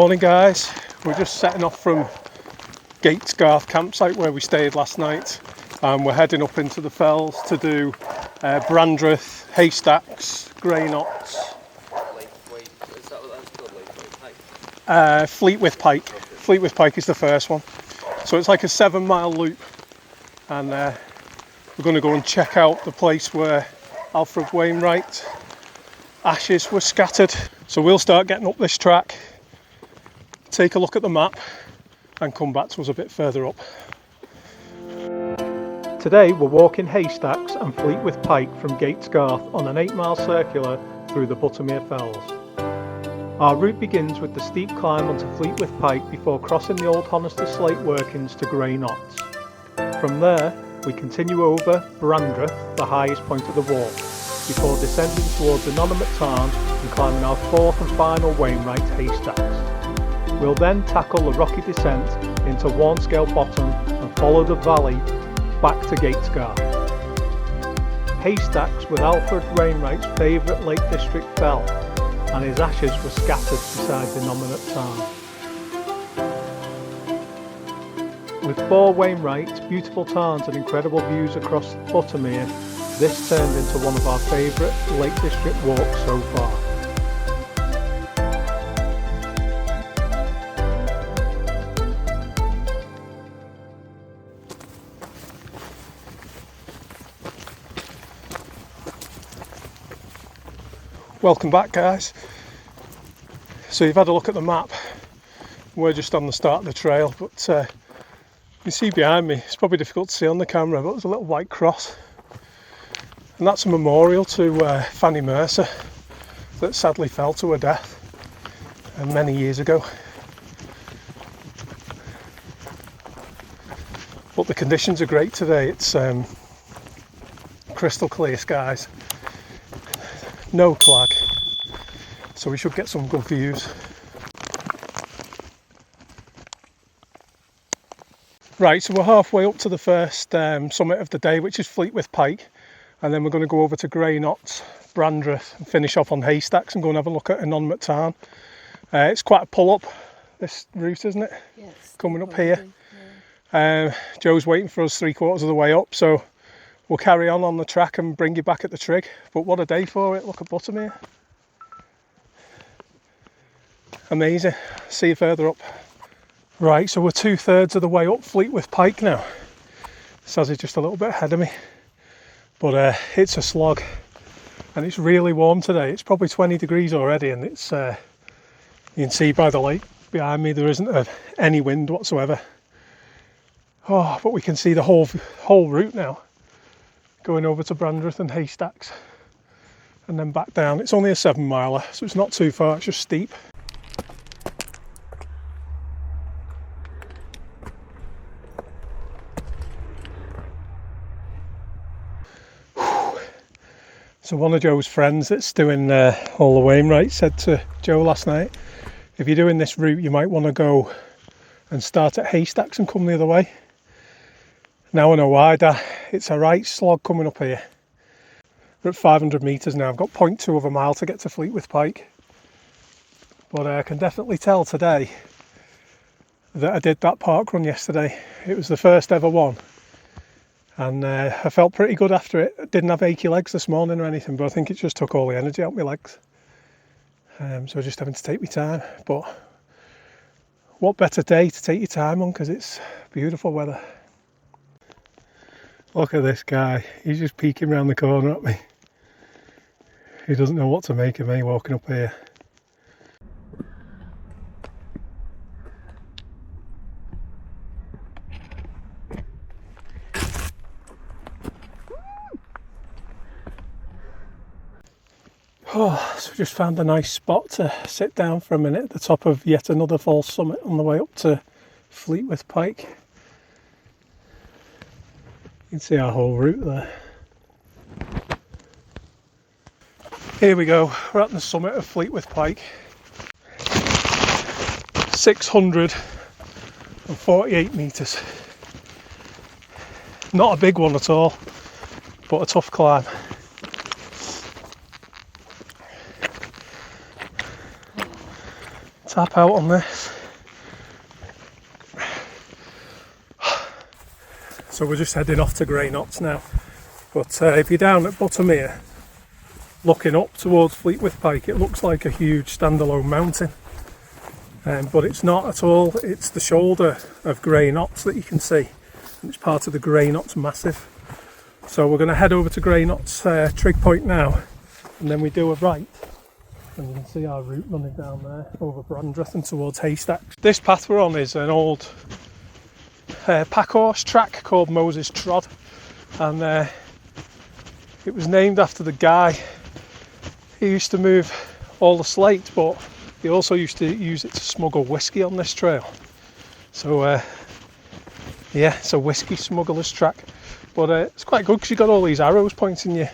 Morning guys, we're just setting off from Gatesgarth campsite where we stayed last night, and we're heading up into the fells to do Brandreth, Haystacks, Grey Knots, Fleetwith Pike. Fleetwith Pike is the first one, so it's like a 7-mile loop, and we're going to go and check out the place where Alfred Wainwright ashes were scattered. So we'll start getting up this track, take a look at the map and come back to us a bit further up. Today we're walking Haystacks and Fleetwith Pike from Gatesgarth on an 8-mile circular through the Buttermere fells. Our route begins with the steep climb onto Fleetwith Pike before crossing the old Honister Slate workings to Grey Knots. From there we continue over Brandreth, the highest point of the walk, before descending towards Innominate Tarn and climbing our fourth and final Wainwright, Haystacks. We'll then tackle the rocky descent into Warnscale Bottom and follow the valley back to Gatesgarth. Haystacks was Alfred Wainwright's favourite Lake District fell, and his ashes were scattered beside the Innominate Tarn. With 4 Wainwrights, beautiful tarns and incredible views across Buttermere, this turned into one of our favourite Lake District walks so far. Welcome back guys. So you've had a look at the map. We're just on the start of the trail, but you can see behind me, it's probably difficult to see on the camera, but there's a little white cross. And that's a memorial to Fanny Mercer that sadly fell to her death many years ago. But the conditions are great today. It's crystal clear skies, no clag, so we should get some good views. Right, so we're halfway up to the first summit of the day, which is Fleetwith Pike, and then we're going to go over to Grey Knots, Brandreth, and finish off on Haystacks and go and have a look at Innominate Tarn. It's quite a pull up, this route, isn't it? Yes. Coming up here. Yeah. Joe's waiting for us 3/4 of the way up, so we'll carry on the track and bring you back at the trig. But what a day for it, look at Buttermere. Amazing, see you further up. Right, so we're 2/3 of the way up Fleetwith Pike now. Sazzy's just a little bit ahead of me, but it's a slog, and it's really warm today. It's probably 20 degrees already, and it's you can see by the lake behind me there isn't any wind whatsoever. Oh, but we can see the whole route now, going over to Brandreth and Haystacks and then back down. It's only a 7-miler, so it's not too far, it's just steep. So one of Joe's friends that's doing all the Wainwrights said to Joe last night, if you're doing this route you might want to go and start at Haystacks and come the other way. Now I know why, Dad. It's a right slog coming up here. We're at 500 metres now. I've got 0.2 of a mile to get to Fleetwith Pike, but I can definitely tell today that I did that park run yesterday. It was the first ever one. And I felt pretty good after it. I didn't have achy legs this morning or anything, but I think it just took all the energy out of my legs. So just having to take my time. But what better day to take your time on, because it's beautiful weather. Look at this guy. He's just peeking around the corner at me. He doesn't know what to make of me walking up here. Oh, so we just found a nice spot to sit down for a minute at the top of yet another false summit on the way up to Fleetwith Pike. You can see our whole route there. Here we go, we're at the summit of Fleetwith Pike. 648 metres. Not a big one at all, but a tough climb. tap out on this. So we're just heading off to Grey Knots now. But if you're down at Buttermere, looking up towards Fleetwith Pike, it looks like a huge standalone mountain. But it's not at all. It's the shoulder of Grey Knots that you can see. And it's part of the Grey Knots Massif. So we're going to head over to Grey Knots trig point now, and then we do a right. And you can see our route running down there over Brandreth and towards Haystacks. This path we're on is an old packhorse track called Moses Trod, and it was named after the guy who used to move all the slate, but he also used to use it to smuggle whisky on this trail. So yeah, it's a whisky smuggler's track, but it's quite good because you've got all these arrows pointing you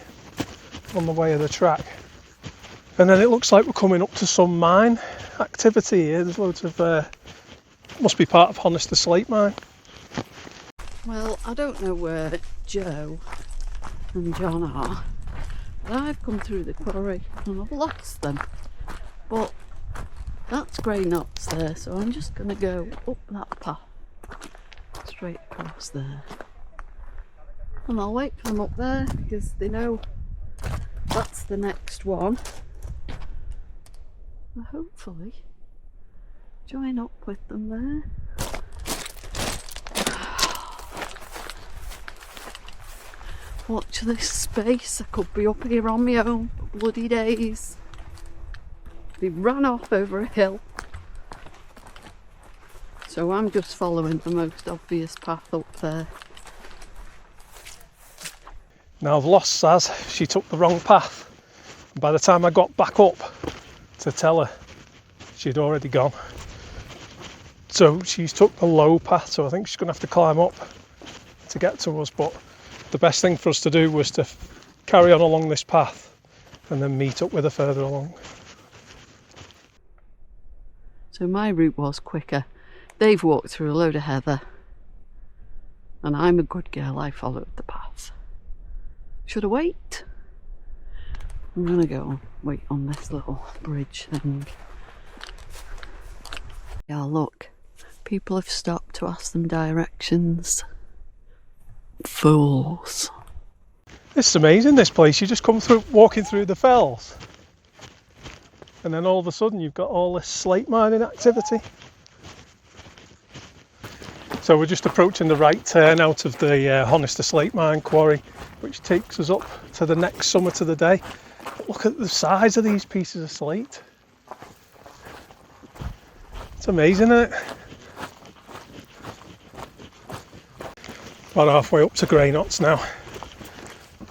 on the way of the track. And then it looks like we're coming up to some mine activity here. There's loads of must be part of Honister slate mine. Well, I don't know where Joe and John are, but I've come through the quarry and I've lost them. But that's Grey Knots there, so I'm just going to go up that path, straight across there. And I'll wait for them up there because they know that's the next one. And hopefully join up with them there. Watch this space, I could be up here on my own for bloody days. They ran off over a hill. So I'm just following the most obvious path up there. Now I've lost Saz, she took the wrong path. And by the time I got back up to tell her, she'd already gone. So she's took the low path, so I think she's going to have to climb up to get to us. But the best thing for us to do was to carry on along this path and then meet up with her further along. So my route was quicker. They've walked through a load of heather, and I'm a good girl, I followed the path. Should I wait? I'm gonna go wait on this little bridge thing. Yeah, look, people have stopped to ask them directions. Fools. This is amazing, this place. You just come through, walking through the fells, and then all of a sudden you've got all this slate mining activity. So we're just approaching the right turn out of the Honister slate mine quarry, which takes us up to the next summit of the day. Look at the size of these pieces of slate. It's amazing, isn't it? About halfway up to Grey Knots now.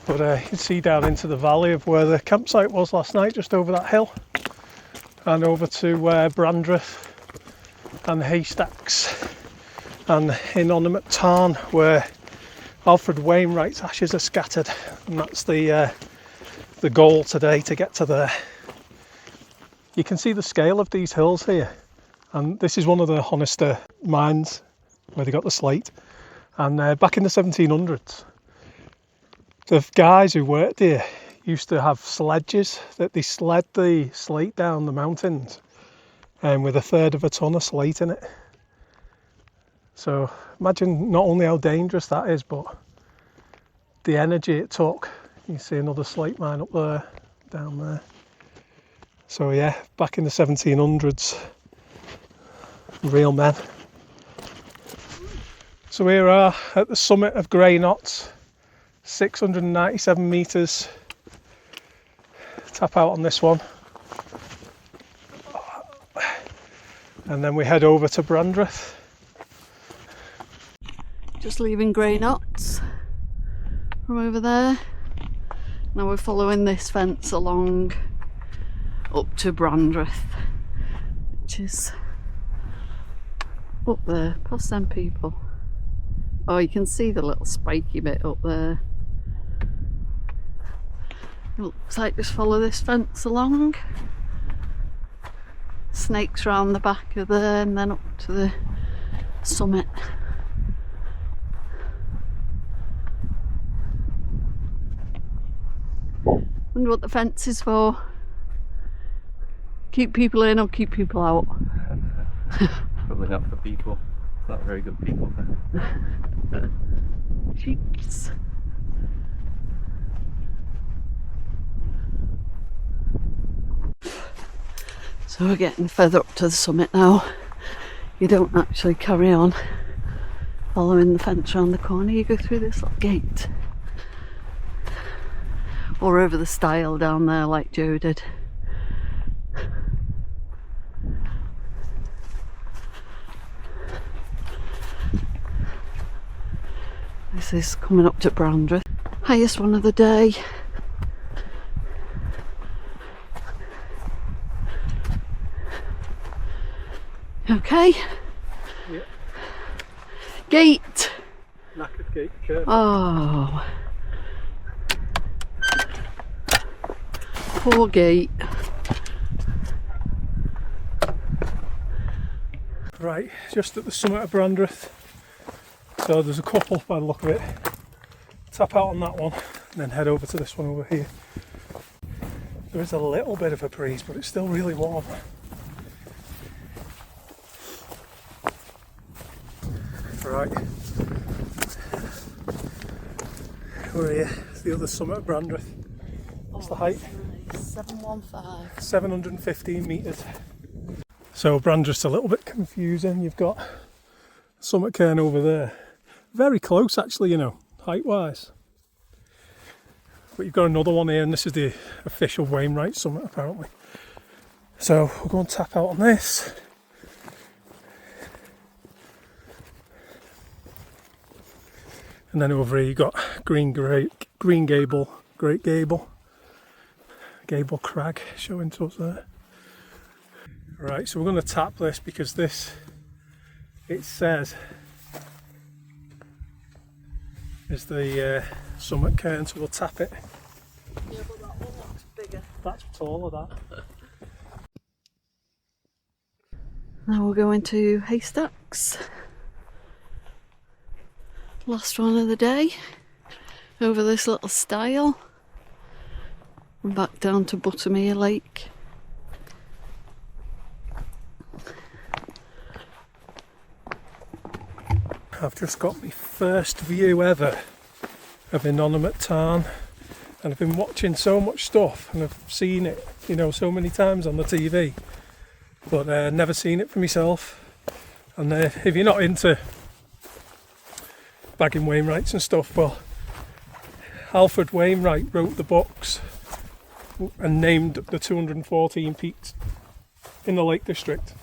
But you can see down into the valley of where the campsite was last night, just over that hill. And over to Brandreth and Haystacks and Innominate Tarn, where Alfred Wainwright's ashes are scattered. And that's the goal today, to get to there. You can see the scale of these hills here. And this is one of the Honister mines where they got the slate. And back in the 1700s, the guys who worked here used to have sledges that they sled the slate down the mountains, and with 1/3 of a ton of slate in it. So imagine not only how dangerous that is, but the energy it took. You see another slate mine up there, down there. So yeah, back in the 1700s, real men. So here we are at the summit of Grey Knots, 697 metres. Tap out on this one. And then we head over to Brandreth. Just leaving Grey Knots from over there. Now we're following this fence along up to Brandreth, which is up there, past them people. Oh, you can see the little spiky bit up there. It looks like just follow this fence along. Snakes round the back of there and then up to the summit. Wonder what the fence is for. Keep people in or keep people out? Probably not for people. It's not very good people. Cheeks. So we're getting further up to the summit now. You don't actually carry on following the fence around the corner, you go through this little gate. Or over the stile down there like Joe did. This is coming up to Brandreth. Highest one of the day. Okay. Yeah. Gate. Knackered gate curve. Oh. Poor gate. Right, just at the summit of Brandreth. So there's a couple by the look of it. Tap out on that one and then head over to this one over here. There is a little bit of a breeze, but it's still really warm. Right, we're here. It's the other summit of Brandreth. What's the height? 715. 715 metres. So Brandreth's a little bit confusing. You've got summit cairn over there. Very close actually, you know, height-wise. But you've got another one here, and this is the official Wainwright summit apparently. So we'll go and tap out on this. And then over here you've got Green Gable, Great Gable, Gable Crag showing to us there. Right, so we're going to tap this because this, it says, is the summit cairn, so we'll tap it. Yeah, but that one looks bigger. That's taller, that. Now we're going to Haystacks. Last one of the day. Over this little stile. And back down to Buttermere Lake. I've just got my first view ever of Innominate Tarn, and I've been watching so much stuff and I've seen it, you know, so many times on the TV, but never seen it for myself. And if you're not into bagging Wainwrights and stuff, well, Alfred Wainwright wrote the books and named the 214 peaks in the Lake District.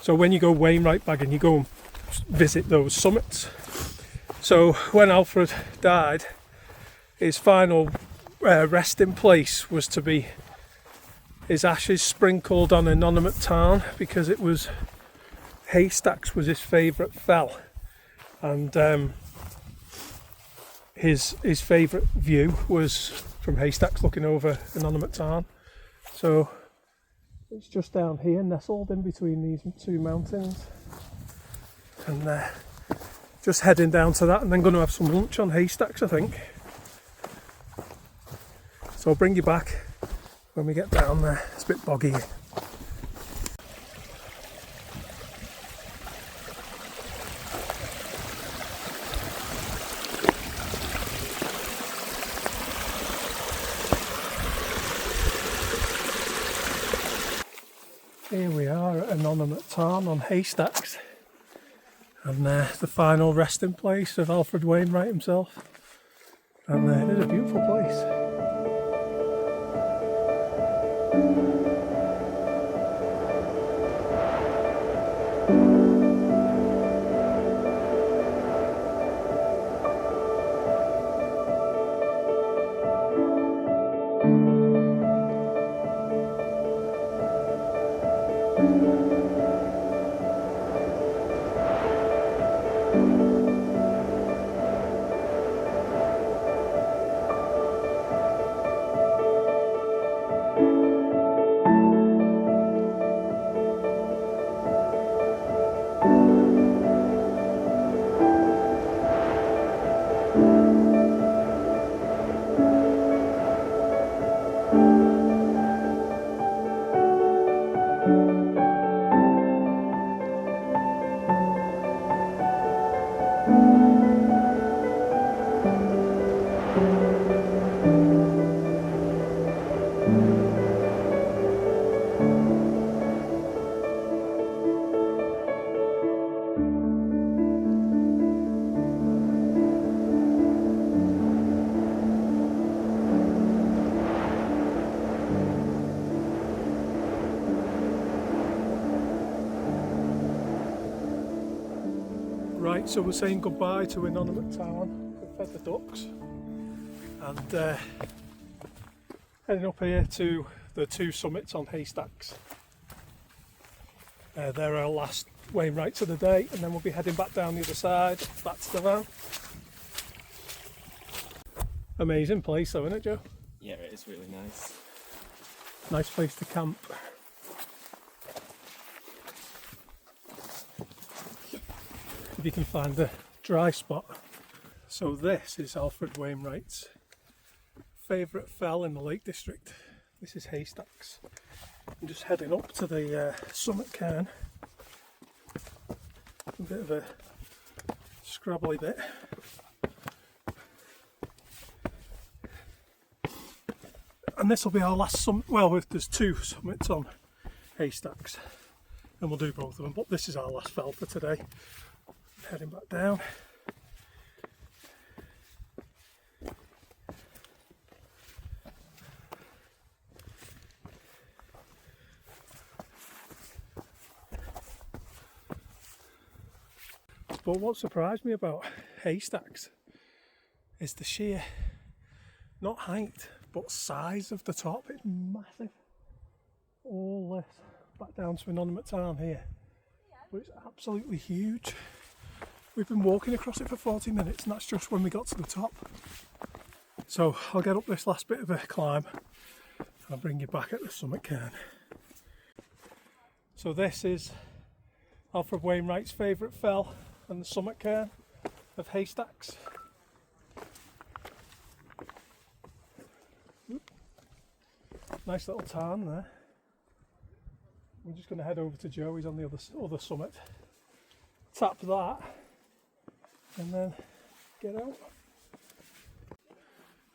So when you go Wainwright bagging, you go and visit those summits. So when Alfred died, his final resting place was to be his ashes sprinkled on Innominate Tarn, because it was Haystacks was his favourite fell, and his favourite view was from Haystacks looking over Innominate Tarn. So it's just down here, nestled in between these two mountains, and just heading down to that, and then going to have some lunch on Haystacks, I think. So I'll bring you back when we get down there. It's a bit boggy. Here we are at Innominate Tarn on Haystacks, and the final resting place of Alfred Wainwright himself, and it is a beautiful place. Right, so we're saying goodbye to Innominate Tarn. We've fed the ducks and heading up here to the 2 summits on Haystacks. They're our last Wainwrights of the day, and then we'll be heading back down the other side, back to the van. Amazing place though, isn't it, Joe? Yeah, it is really nice. Nice place to camp. If you can find a dry spot. So this is Alfred Wainwright's favourite fell in the Lake District. This is Haystacks. I'm just heading up to the summit cairn. A bit of a scrabbly bit. And this will be our last summit. Well, there's 2 summits on Haystacks and we'll do both of them, but this is our last fell for today. Heading back down. But what surprised me about Haystacks is the sheer, not height, but size of the top. It's massive. All this back down to Innominate Tarn here. But it's absolutely huge. We've been walking across it for 40 minutes and that's just when we got to the top. So I'll get up this last bit of a climb and I'll bring you back at the summit cairn. So this is Alfred Wainwright's favourite fell and the summit cairn of Haystacks. Nice little tarn there. We're just going to head over to Joe, he's on the other summit. Tap that and then get out.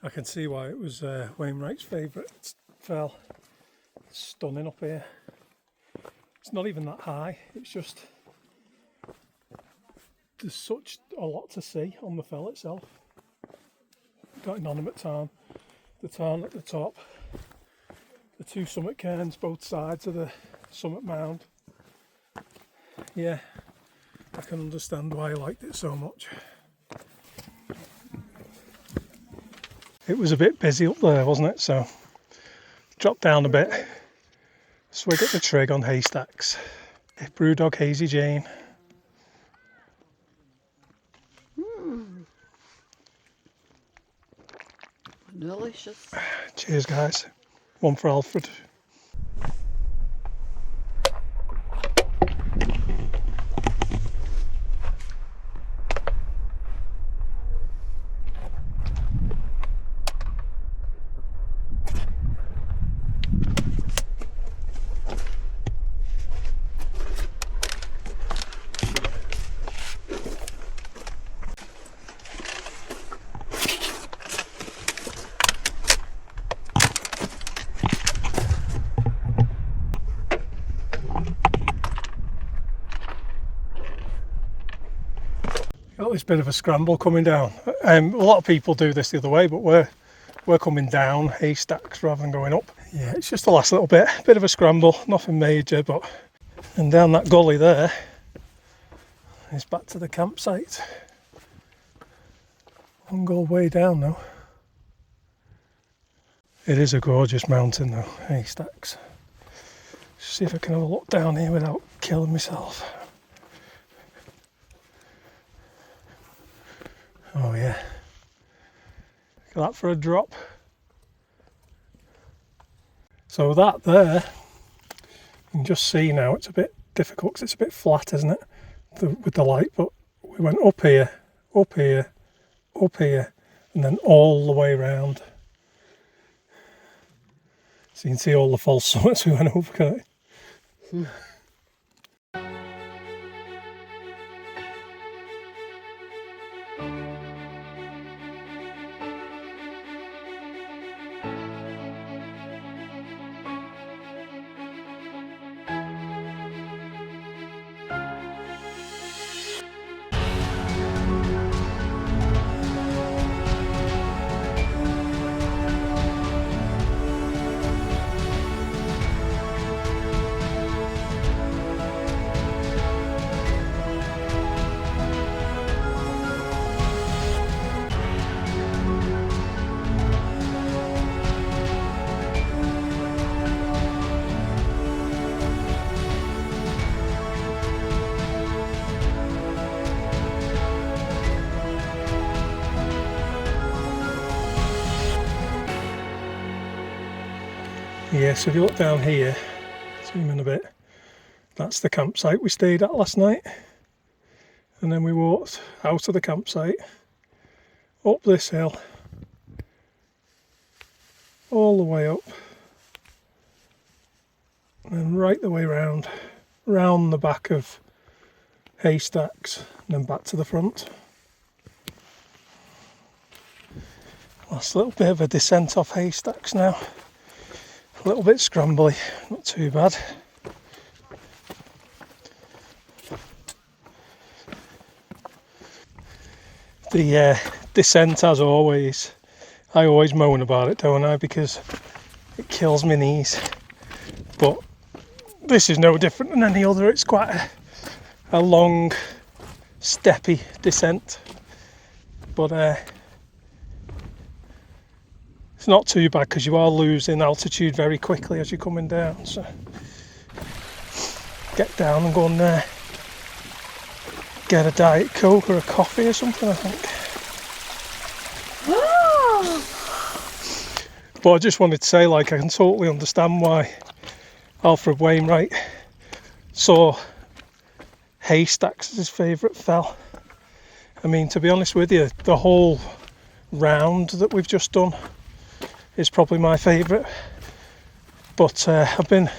I can see why it was Wainwright's favourite fell. It's stunning up here. It's not even that high, it's just there's such a lot to see on the fell itself. Got Innominate Tarn, the tarn at the top, the 2 summit cairns both sides of the summit mound. Yeah, I can understand why I liked it so much. It was a bit busy up there, wasn't it? So dropped down a bit. Swig at the trig on Haystacks. Brewdog Hazy Jane. Delicious. Cheers guys. One for Alfred. Got this bit of a scramble coming down. A lot of people do this the other way, but we're coming down Haystacks rather than going up. Yeah, it's just the last little bit of a scramble, nothing major, but and down that gully there is back to the campsite. One go way down though. It is a gorgeous mountain though, Haystacks. See if I can have a look down here without killing myself. Oh yeah, look at that for a drop. So that there, you can just see now it's a bit difficult because it's a bit flat, isn't it, with the light, but we went up here, up here, up here, and then all the way round. So you can see all the false summits we went over, can't you? here. So if you look down here, zoom in a bit, that's the campsite we stayed at last night. And then we walked out of the campsite, up this hill, all the way up, and then right the way round the back of Haystacks, and then back to the front. Last little bit of a descent off Haystacks now. A little bit scrambly, not too bad. The descent, as always, I always moan about it, don't I, because it kills my knees. But this is no different than any other. It's quite a long, steppy descent. But it's not too bad because you are losing altitude very quickly as you're coming down. So get down and go and get a Diet Coke or a coffee or something, I think. But I just wanted to say, like, I can totally understand why Alfred Wainwright saw Haystacks as his favourite fell. I mean, to be honest with you, the whole round that we've just done is probably my favourite. But I've been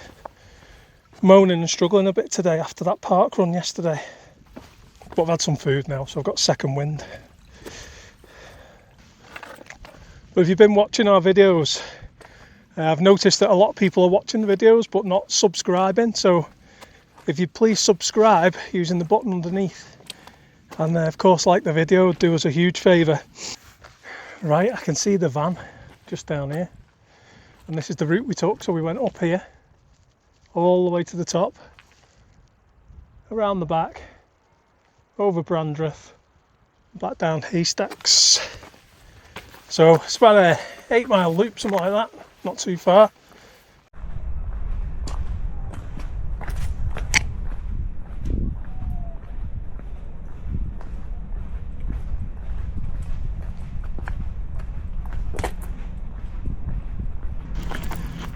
moaning and struggling a bit today after that park run yesterday. But I've had some food now, so I've got second wind. But if you've been watching our videos, I've noticed that a lot of people are watching the videos but not subscribing. So if you please subscribe using the button underneath, and of course like the video, do us a huge favour. Right, I can see the van just down here, and this is the route we took. So we went up here, all the way to the top, around the back, over Brandreth, back down Haystacks. So it's about a 8-mile loop, something like that, not too far.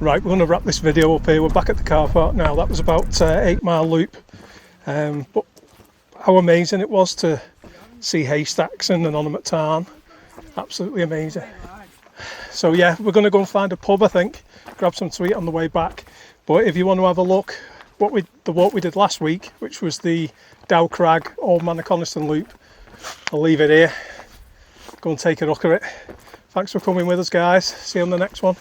Right, we're going to wrap this video up here. We're back at the car park now. That was about 8-mile loop. But how amazing it was to see Haystacks and Innominate Tarn. Absolutely amazing. So yeah, we're going to go and find a pub, I think, grab some to eat on the way back. But if you want to have a look, the walk we did last week, which was the Dow Crag Old Man of Honister loop, I'll leave it here. Go and take a look at it. Thanks for coming with us, guys. See you on the next one.